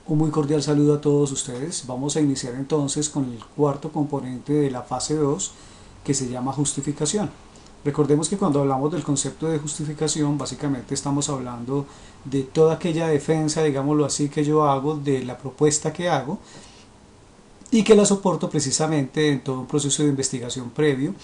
Un muy cordial saludo a todos ustedes. Vamos a iniciar entonces con el cuarto componente de la fase 2, que se llama justificación. Recordemos que cuando hablamos del concepto de justificación, básicamente estamos hablando de toda aquella defensa, digámoslo así, que yo hago de la propuesta que hago y que la soporto precisamente en todo un proceso de investigación previo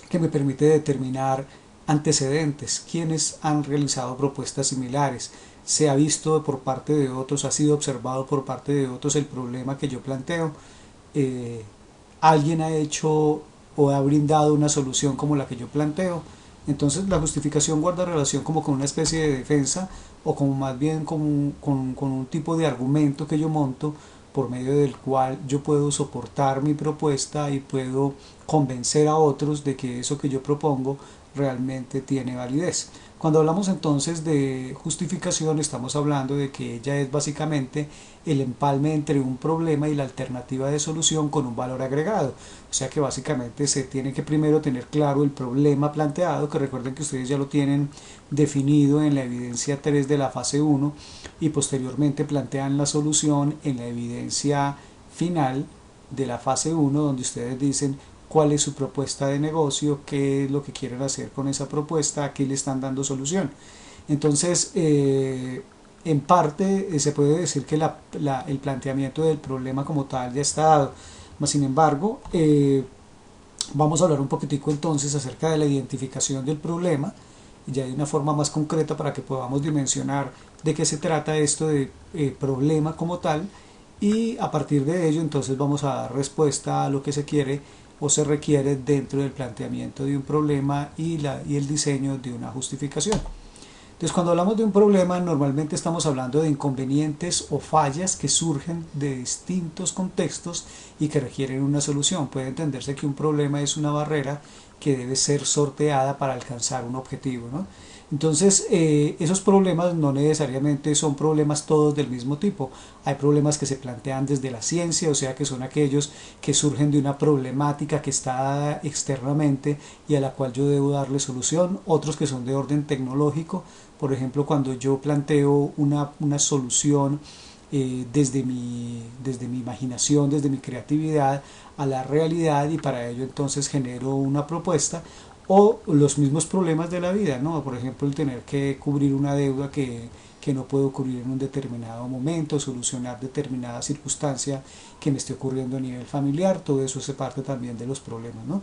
que me permite determinar antecedentes, quienes han realizado propuestas similares, se ha visto por parte de otros, ha sido observado por parte de otros el problema que yo planteo, eh, alguien ha hecho o ha brindado una solución como la que yo planteo. Entonces la justificación guarda relación como con una especie de defensa o como más bien con un tipo de argumento que yo monto por medio del cual yo puedo soportar mi propuesta y puedo convencer a otros de que eso que yo propongo realmente tiene validez. Cuando hablamos entonces de justificación estamos hablando de que ella es básicamente el empalme entre un problema y la alternativa de solución con un valor agregado. O sea que básicamente se tiene que primero tener claro el problema planteado, que recuerden que ustedes ya lo tienen definido en la evidencia 3 de la fase 1 y posteriormente plantean la solución en la evidencia final de la fase 1 donde ustedes dicen cuál es su propuesta de negocio, qué es lo que quieren hacer con esa propuesta, a qué le están dando solución. Entonces, en parte se puede decir que el planteamiento del problema como tal ya está dado. Sin embargo, vamos a hablar un poquitico entonces acerca de la identificación del problema, ya de una forma más concreta para que podamos dimensionar de qué se trata esto de problema como tal, y a partir de ello entonces vamos a dar respuesta a lo que se quiere o se requiere dentro del planteamiento de un problema y el diseño de una justificación. Entonces, cuando hablamos de un problema, normalmente estamos hablando de inconvenientes o fallas que surgen de distintos contextos y que requieren una solución. Puede entenderse que un problema es una barrera que debe ser sorteada para alcanzar un objetivo, ¿no? Entonces, esos problemas no necesariamente son problemas todos del mismo tipo. Hay problemas que se plantean desde la ciencia, o sea que son aquellos que surgen de una problemática que está dada externamente y a la cual yo debo darle solución. Otros que son de orden tecnológico, por ejemplo, cuando yo planteo una solución desde mi imaginación, desde mi creatividad a la realidad, y para ello entonces genero una propuesta, o los mismos problemas de la vida, ¿no? Por ejemplo, el tener que cubrir una deuda que no puedo cubrir en un determinado momento, solucionar determinada circunstancia que me esté ocurriendo a nivel familiar, todo eso hace parte también de los problemas, ¿no?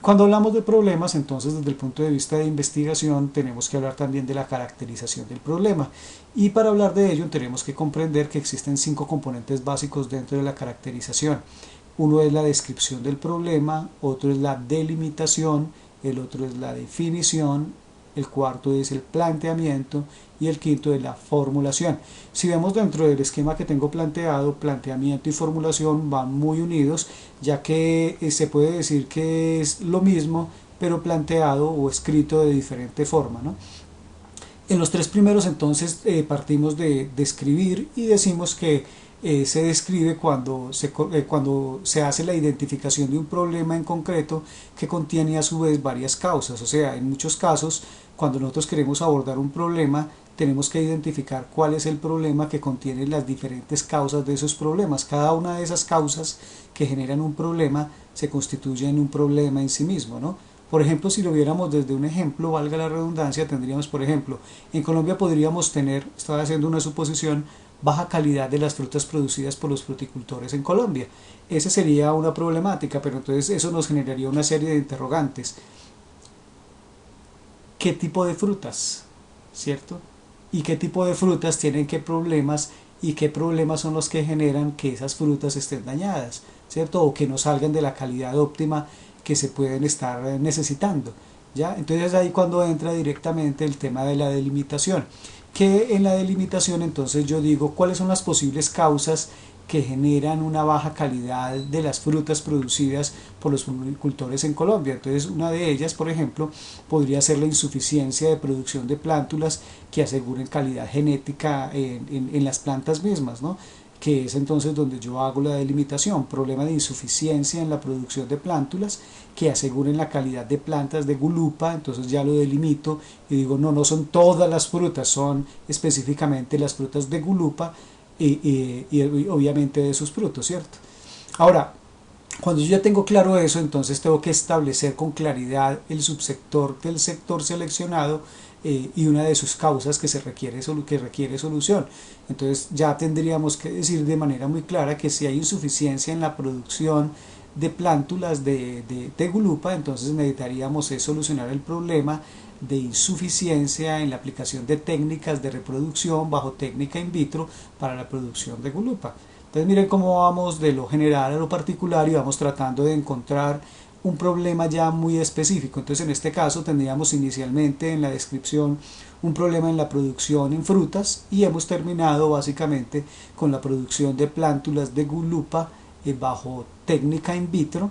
Cuando hablamos de problemas, entonces desde el punto de vista de investigación tenemos que hablar también de la caracterización del problema, y para hablar de ello tenemos que comprender que existen 5 componentes básicos dentro de la caracterización. Uno es la descripción del problema, otro es la delimitación, el otro es la definición, el cuarto es el planteamiento y el quinto es la formulación. Si vemos dentro del esquema que tengo planteado, planteamiento y formulación van muy unidos, ya que se puede decir que es lo mismo, pero planteado o escrito de diferente forma, ¿no? En los tres primeros entonces partimos de describir y decimos que se describe cuando se hace la identificación de un problema en concreto que contiene a su vez varias causas. O sea, en muchos casos, cuando nosotros queremos abordar un problema, tenemos que identificar cuál es el problema que contiene las diferentes causas de esos problemas. Cada una de esas causas que generan un problema se constituye en un problema en sí mismo, ¿no? Por ejemplo, si lo viéramos desde un ejemplo, valga la redundancia, tendríamos, por ejemplo, en Colombia podríamos tener, estaba haciendo una suposición, baja calidad de las frutas producidas por los fruticultores en Colombia. Esa sería una problemática, pero entonces eso nos generaría una serie de interrogantes. ¿Qué tipo de frutas? ¿Cierto? ¿Y qué tipo de frutas tienen qué problemas? ¿Y qué problemas son los que generan que esas frutas estén dañadas? ¿Cierto? O que no salgan de la calidad óptima que se pueden estar necesitando. ¿Ya? Entonces ahí cuando entra directamente el tema de la delimitación, que en la delimitación entonces yo digo cuáles son las posibles causas que generan una baja calidad de las frutas producidas por los agricultores en Colombia. Entonces una de ellas, por ejemplo, podría ser la insuficiencia de producción de plántulas que aseguren calidad genética en las plantas mismas, ¿no? Que es entonces donde yo hago la delimitación, problema de insuficiencia en la producción de plántulas que aseguren la calidad de plantas de gulupa, entonces ya lo delimito y digo no, no son todas las frutas, son específicamente las frutas de gulupa y obviamente de sus frutos, ¿cierto? Ahora, cuando yo ya tengo claro eso, entonces tengo que establecer con claridad el subsector del sector seleccionado y una de sus causas que requiere solución. Entonces ya tendríamos que decir de manera muy clara que si hay insuficiencia en la producción de plántulas de tegulupa, entonces necesitaríamos solucionar el problema de insuficiencia en la aplicación de técnicas de reproducción bajo técnica in vitro para la producción de gulupa. Entonces miren cómo vamos de lo general a lo particular y vamos tratando de encontrar un problema ya muy específico. Entonces en este caso tendríamos inicialmente en la descripción un problema en la producción en frutas y hemos terminado básicamente con la producción de plántulas de gulupa bajo técnica in vitro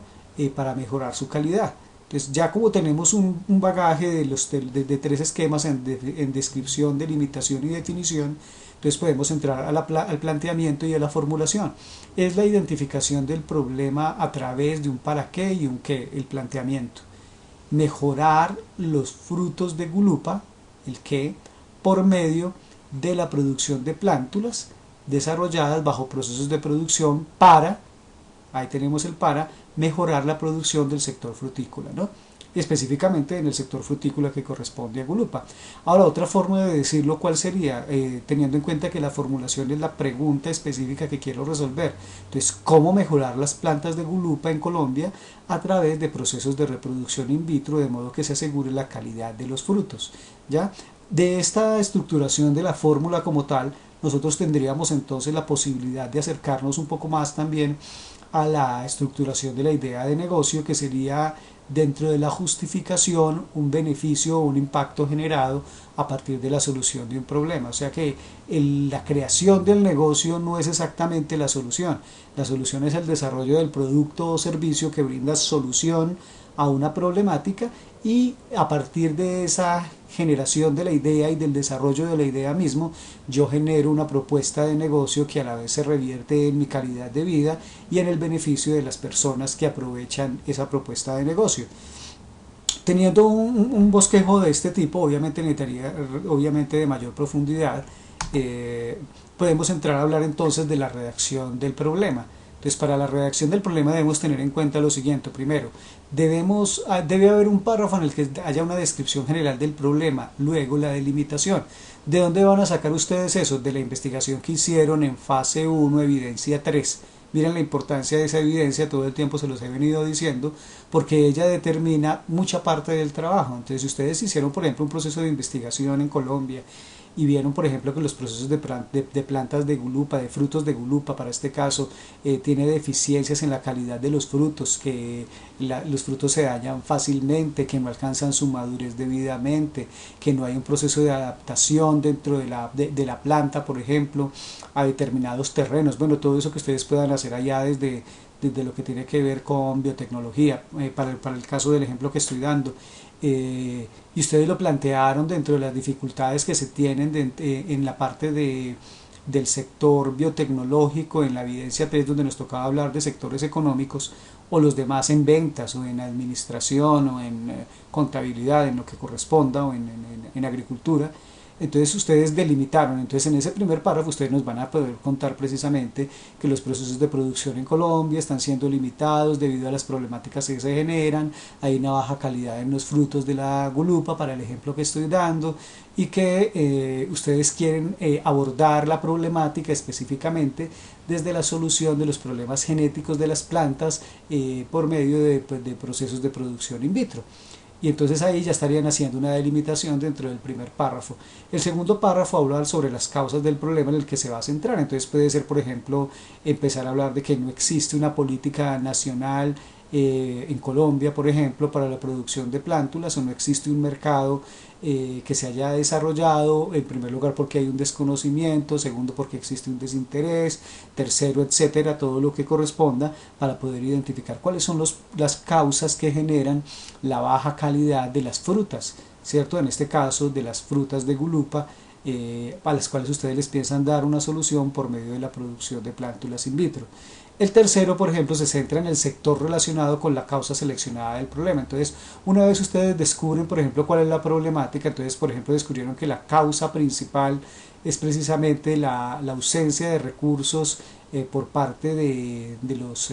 para mejorar su calidad. Entonces ya como tenemos un bagaje de tres esquemas en descripción, delimitación y definición, entonces podemos entrar al planteamiento y a la formulación. Es la identificación del problema a través de un para qué y un qué, el planteamiento. Mejorar los frutos de gulupa, el qué, por medio de la producción de plántulas desarrolladas bajo procesos de producción para, ahí tenemos el para, mejorar la producción del sector frutícola, ¿no? Específicamente en el sector frutícola que corresponde a gulupa. Ahora, otra forma de decirlo, ¿cuál sería? Teniendo en cuenta que la formulación es la pregunta específica que quiero resolver. Entonces, ¿cómo mejorar las plantas de gulupa en Colombia a través de procesos de reproducción in vitro de modo que se asegure la calidad de los frutos? ¿Ya? De esta estructuración de la fórmula como tal, nosotros tendríamos entonces la posibilidad de acercarnos un poco más también a la estructuración de la idea de negocio, que sería dentro de la justificación un beneficio o un impacto generado a partir de la solución de un problema. O sea que la creación del negocio no es exactamente la solución es el desarrollo del producto o servicio que brinda solución a una problemática, y a partir de esa generación de la idea y del desarrollo de la idea mismo, yo genero una propuesta de negocio que a la vez se revierte en mi calidad de vida y en el beneficio de las personas que aprovechan esa propuesta de negocio. Teniendo un bosquejo de este tipo, obviamente necesitaría de mayor profundidad, podemos entrar a hablar entonces de la redacción del problema. Entonces, para la redacción del problema debemos tener en cuenta lo siguiente. Primero, debe haber un párrafo en el que haya una descripción general del problema, luego la delimitación. ¿De dónde van a sacar ustedes eso? De la investigación que hicieron en fase 1, evidencia 3. Miren la importancia de esa evidencia, todo el tiempo se los he venido diciendo, porque ella determina mucha parte del trabajo. Entonces, si ustedes hicieron, por ejemplo, un proceso de investigación en Colombia y vieron, por ejemplo, que los procesos de plantas de gulupa, de frutos de gulupa para este caso, tiene deficiencias en la calidad de los frutos, que los frutos se dañan fácilmente, que no alcanzan su madurez debidamente, que no hay un proceso de adaptación dentro de la planta, por ejemplo, a determinados terrenos. Bueno, todo eso que ustedes puedan hacer allá desde lo que tiene que ver con biotecnología, para el caso del ejemplo que estoy dando. Y ustedes lo plantearon dentro de las dificultades que se tienen en la parte del sector biotecnológico, en la evidencia 3, donde nos tocaba hablar de sectores económicos, o los demás en ventas, o en administración, o en contabilidad, en lo que corresponda, o en agricultura. Entonces ustedes delimitaron, entonces en ese primer párrafo ustedes nos van a poder contar precisamente que los procesos de producción en Colombia están siendo limitados debido a las problemáticas que se generan, hay una baja calidad en los frutos de la gulupa, para el ejemplo que estoy dando, y que ustedes quieren abordar la problemática específicamente desde la solución de los problemas genéticos de las plantas por medio de procesos de producción in vitro. Y entonces ahí ya estarían haciendo una delimitación dentro del primer párrafo. El segundo párrafo habla sobre las causas del problema en el que se va a centrar. Entonces puede ser, por ejemplo, empezar a hablar de que no existe una política nacional en Colombia, por ejemplo, para la producción de plántulas, o no existe un mercado que se haya desarrollado, en primer lugar porque hay un desconocimiento, segundo porque existe un desinterés, tercero, etcétera, todo lo que corresponda, para poder identificar cuáles son las causas que generan la baja calidad de las frutas, ¿cierto? En este caso de las frutas de gulupa a las cuales ustedes les piensan dar una solución por medio de la producción de plántulas in vitro. El tercero, por ejemplo, se centra en el sector relacionado con la causa seleccionada del problema. Entonces, una vez ustedes descubren, por ejemplo, cuál es la problemática, entonces, por ejemplo, descubrieron que la causa principal es precisamente la ausencia de recursos por parte de los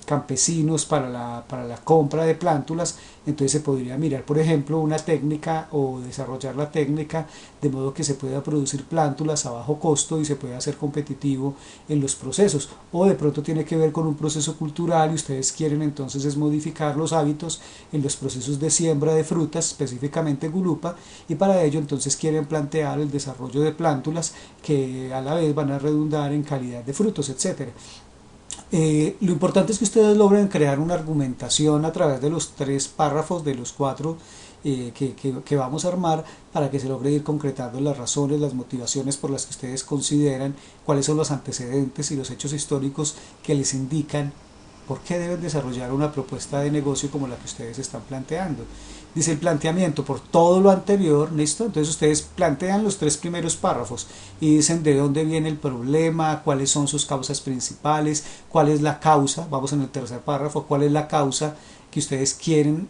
campesinos para la compra de plántulas. Entonces se podría mirar, por ejemplo, una técnica o desarrollar la técnica de modo que se pueda producir plántulas a bajo costo y se pueda hacer competitivo en los procesos. O de pronto tiene que ver con un proceso cultural y ustedes quieren entonces es modificar los hábitos en los procesos de siembra de frutas, específicamente gulupa, y para ello entonces quieren plantear el desarrollo de plántulas que a la vez van a redundar en calidad de frutos, etcétera. Lo importante es que ustedes logren crear una argumentación a través de los 3 párrafos de los 4 que vamos a armar para que se logre ir concretando las razones, las motivaciones por las que ustedes consideran, cuáles son los antecedentes y los hechos históricos que les indican por qué deben desarrollar una propuesta de negocio como la que ustedes están planteando. Dice el planteamiento por todo lo anterior, ¿listo? Entonces ustedes plantean los 3 primeros párrafos y dicen de dónde viene el problema, cuáles son sus causas principales, cuál es la causa, vamos en el tercer párrafo, cuál es la causa que ustedes quieren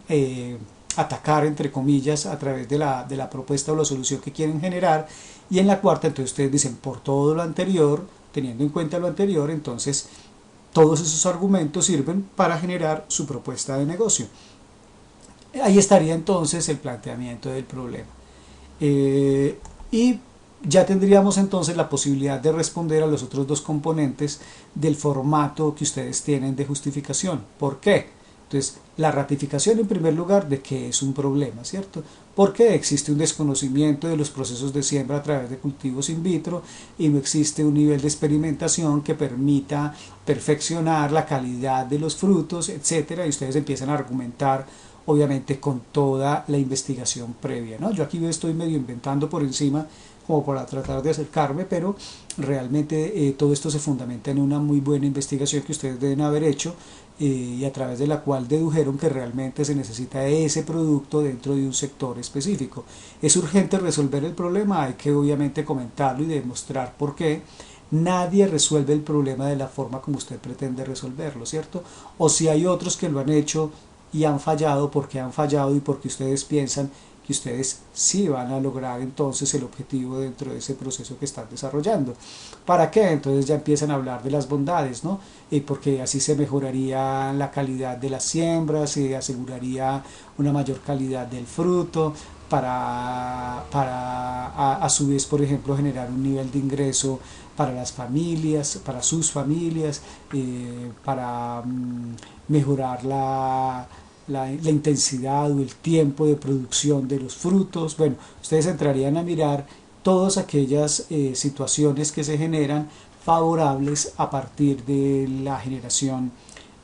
atacar, entre comillas, a través de la propuesta o la solución que quieren generar. Y en la cuarta, entonces ustedes dicen por todo lo anterior, teniendo en cuenta lo anterior, entonces todos esos argumentos sirven para generar su propuesta de negocio. Ahí estaría entonces el planteamiento del problema. Y ya tendríamos entonces la posibilidad de responder a los otros 2 componentes del formato que ustedes tienen de justificación. ¿Por qué? Entonces, la ratificación en primer lugar de que es un problema, ¿cierto? Porque existe un desconocimiento de los procesos de siembra a través de cultivos in vitro y no existe un nivel de experimentación que permita perfeccionar la calidad de los frutos, etcétera, y ustedes empiezan a argumentar obviamente con toda la investigación previa, ¿no? Yo aquí estoy medio inventando por encima como para tratar de acercarme, pero realmente todo esto se fundamenta en una muy buena investigación que ustedes deben haber hecho y a través de la cual dedujeron que realmente se necesita ese producto dentro de un sector específico. Es urgente resolver el problema, hay que obviamente comentarlo y demostrar por qué. Nadie resuelve el problema de la forma como usted pretende resolverlo, ¿cierto? O si hay otros que lo han hecho y han fallado, porque han fallado y porque ustedes piensan que ustedes sí van a lograr entonces el objetivo dentro de ese proceso que están desarrollando. ¿Para qué? Entonces ya empiezan a hablar de las bondades, ¿no? Porque así se mejoraría la calidad de las siembras, se aseguraría una mayor calidad del fruto, para a su vez, por ejemplo, generar un nivel de ingreso para las familias, para sus familias, para mejorar la intensidad o el tiempo de producción de los frutos. Bueno, ustedes entrarían a mirar todas aquellas situaciones que se generan favorables a partir de la generación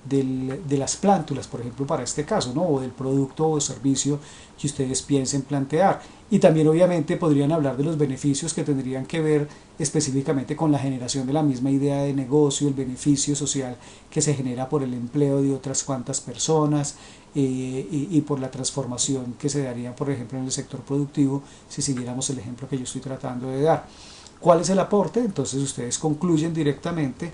de las plántulas, por ejemplo, para este caso, ¿no? O del producto o servicio que ustedes piensen plantear. Y también obviamente podrían hablar de los beneficios que tendrían que ver específicamente con la generación de la misma idea de negocio, el beneficio social que se genera por el empleo de otras cuantas personas y por la transformación que se daría, por ejemplo, en el sector productivo si siguiéramos el ejemplo que yo estoy tratando de dar. ¿Cuál es el aporte? Entonces ustedes concluyen directamente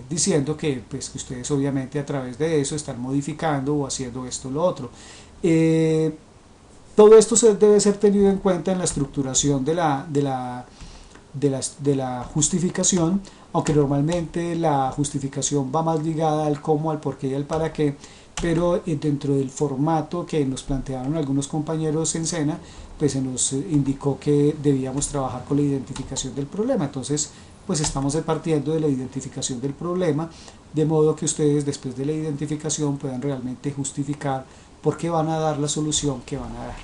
diciendo que, pues, que ustedes obviamente a través de eso están modificando o haciendo esto o lo otro. Todo esto debe ser tenido en cuenta en la estructuración de la justificación, aunque normalmente la justificación va más ligada al cómo, al por qué y al para qué, pero dentro del formato que nos plantearon algunos compañeros en Sena, pues se nos indicó que debíamos trabajar con la identificación del problema. Entonces, pues estamos partiendo de la identificación del problema, de modo que ustedes después de la identificación puedan realmente justificar por qué van a dar la solución que van a dar.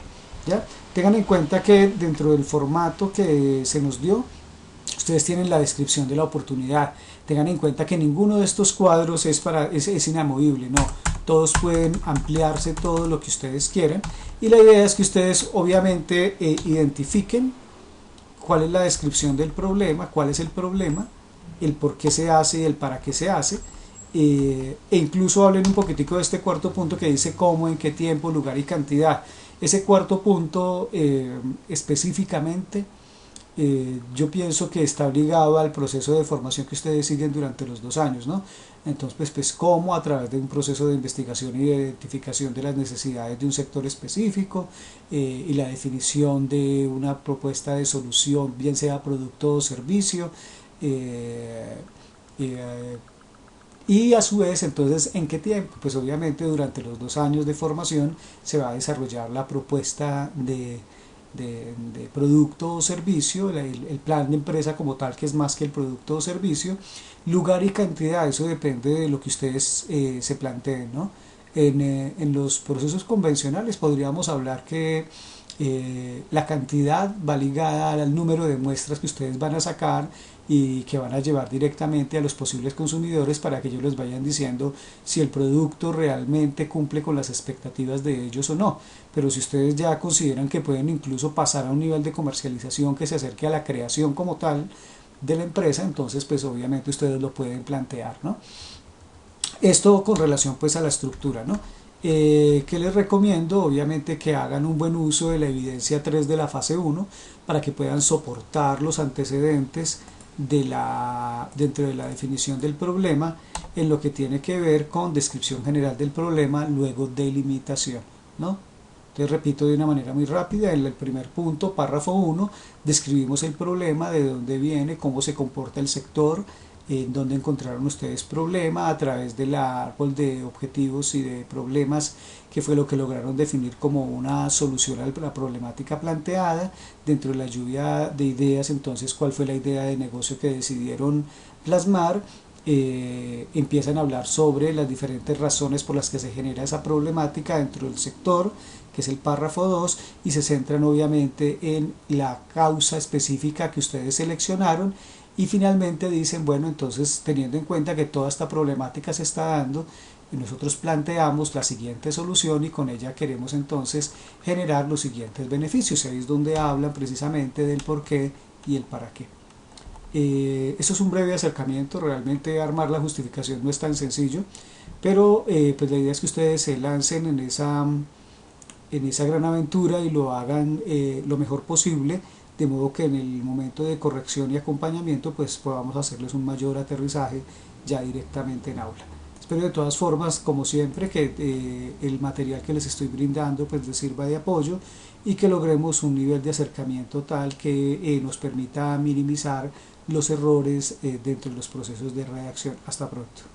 ¿Ya? Tengan en cuenta que dentro del formato que se nos dio, ustedes tienen la descripción de la oportunidad. Tengan en cuenta que ninguno de estos cuadros es inamovible, no. Todos pueden ampliarse todo lo que ustedes quieran. Y la idea es que ustedes obviamente identifiquen cuál es la descripción del problema, cuál es el problema, el por qué se hace y el para qué se hace. E incluso hablen un poquitico de este cuarto punto que dice cómo, en qué tiempo, lugar y cantidad. Ese cuarto punto específicamente yo pienso que está ligado al proceso de formación que ustedes siguen durante los 2 años, ¿no? Entonces, pues cómo a través de un proceso de investigación y de identificación de las necesidades de un sector específico y la definición de una propuesta de solución, bien sea producto o servicio, eh, eh, y a su vez, entonces, ¿en qué tiempo? Pues obviamente durante los 2 años de formación se va a desarrollar la propuesta de producto o servicio, el plan de empresa como tal, que es más que el producto o servicio, lugar y cantidad, eso depende de lo que ustedes se planteen, ¿no? En los procesos convencionales podríamos hablar que la cantidad va ligada al número de muestras que ustedes van a sacar y que van a llevar directamente a los posibles consumidores para que ellos les vayan diciendo si el producto realmente cumple con las expectativas de ellos o no. Pero si ustedes ya consideran que pueden incluso pasar a un nivel de comercialización que se acerque a la creación como tal de la empresa, entonces pues obviamente ustedes lo pueden plantear, ¿no? Esto con relación pues a la estructura, ¿no? ¿Qué les recomiendo? Obviamente que hagan un buen uso de la evidencia 3 de la fase 1 para que puedan soportar los antecedentes dentro de la definición del problema en lo que tiene que ver con descripción general del problema, luego delimitación, ¿no? Entonces repito de una manera muy rápida, en el primer punto, párrafo 1, describimos el problema, de dónde viene, cómo se comporta el sector, en dónde encontraron ustedes problema a través del árbol de objetivos y de problemas, que fue lo que lograron definir como una solución a la problemática planteada. Dentro de la lluvia de ideas, entonces, ¿cuál fue la idea de negocio que decidieron plasmar? Empiezan a hablar sobre las diferentes razones por las que se genera esa problemática dentro del sector, que es el párrafo 2, y se centran obviamente en la causa específica que ustedes seleccionaron, y finalmente dicen, bueno, entonces teniendo en cuenta que toda esta problemática se está dando, nosotros planteamos la siguiente solución y con ella queremos entonces generar los siguientes beneficios. Ahí es donde hablan precisamente del por qué y el para qué. Eso es un breve acercamiento, realmente armar la justificación no es tan sencillo, pero pues la idea es que ustedes se lancen en esa gran aventura y lo hagan lo mejor posible, de modo que en el momento de corrección y acompañamiento pues podamos hacerles un mayor aterrizaje ya directamente en aula. Espero de todas formas, como siempre, que el material que les estoy brindando pues les sirva de apoyo y que logremos un nivel de acercamiento tal que nos permita minimizar los errores dentro de los procesos de redacción. Hasta pronto.